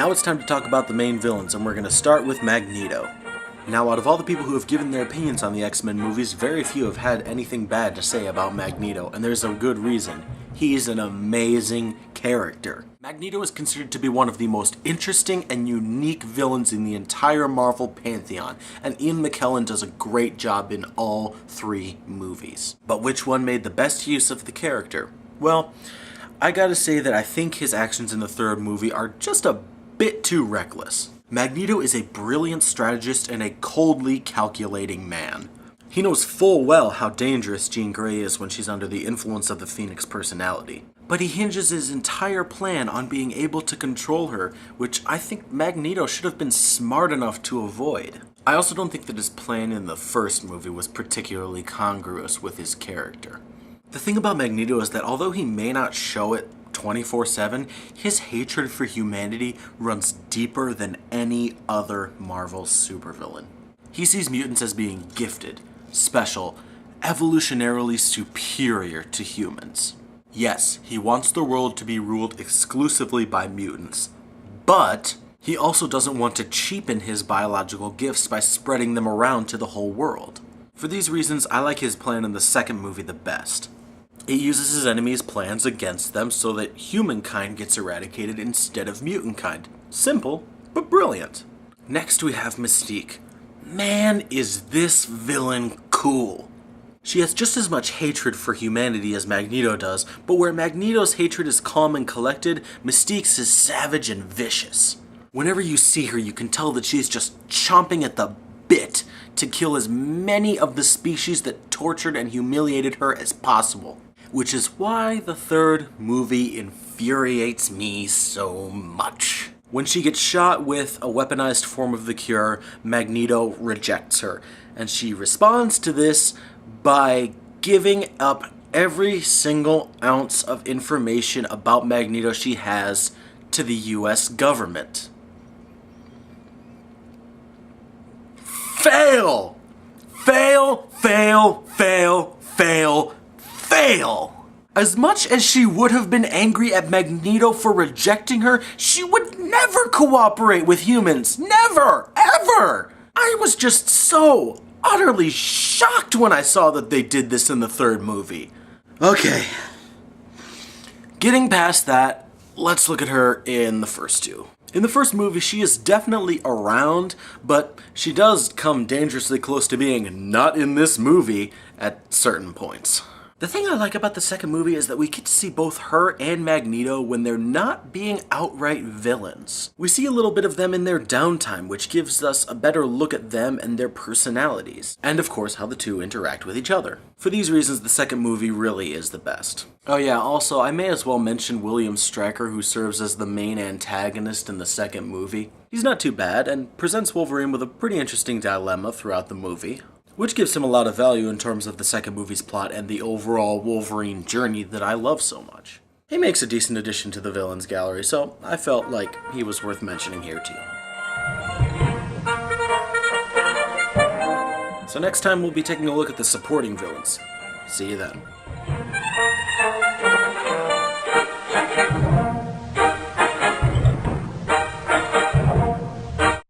Now it's time to talk about the main villains, and we're going to start with Magneto. Now, out of all the people who have given their opinions on the X-Men movies, very few have had anything bad to say about Magneto, and there's a good reason. He's an amazing character. Magneto is considered to be one of the most interesting and unique villains in the entire Marvel pantheon, and Ian McKellen does a great job in all three movies. But which one made the best use of the character? Well, I gotta say that I think his actions in the third movie are just a bit too reckless. Magneto is a brilliant strategist and a coldly calculating man. He knows full well how dangerous Jean Grey is when she's under the influence of the Phoenix personality. But he hinges his entire plan on being able to control her, which I think Magneto should have been smart enough to avoid. I also don't think that his plan in the first movie was particularly congruous with his character. The thing about Magneto is that although he may not show it 24/7, his hatred for humanity runs deeper than any other Marvel supervillain. He sees mutants as being gifted, special, evolutionarily superior to humans. Yes, he wants the world to be ruled exclusively by mutants, but he also doesn't want to cheapen his biological gifts by spreading them around to the whole world. For these reasons, I like his plan in the second movie the best. It uses his enemies' plans against them so that humankind gets eradicated instead of mutant kind. Simple, but brilliant. Next we have Mystique. Man, is this villain cool. She has just as much hatred for humanity as Magneto does, but where Magneto's hatred is calm and collected, Mystique's is savage and vicious. Whenever you see her, you can tell that she's just chomping at the bit to kill as many of the species that tortured and humiliated her as possible. Which is why the third movie infuriates me so much. When she gets shot with a weaponized form of the cure, Magneto rejects her, and she responds to this by giving up every single ounce of information about Magneto she has to the US government. Fail! Fail, fail, fail, fail, fail! As much as she would have been angry at Magneto for rejecting her, she would never cooperate with humans. Never! Ever! I was just so utterly shocked when I saw that they did this in the third movie. Okay. Getting past that, let's look at her in the first two. In the first movie, she is definitely around, but she does come dangerously close to being not in this movie at certain points. The thing I like about the second movie is that we get to see both her and Magneto when they're not being outright villains. We see a little bit of them in their downtime, which gives us a better look at them and their personalities. And of course, how the two interact with each other. For these reasons, the second movie really is the best. Oh yeah, also, I may as well mention William Stryker, who serves as the main antagonist in the second movie. He's not too bad, and presents Wolverine with a pretty interesting dilemma throughout the movie, which gives him a lot of value in terms of the second movie's plot and the overall Wolverine journey that I love so much. He makes a decent addition to the villains gallery, so I felt like he was worth mentioning here too. So next time we'll be taking a look at the supporting villains. See you then.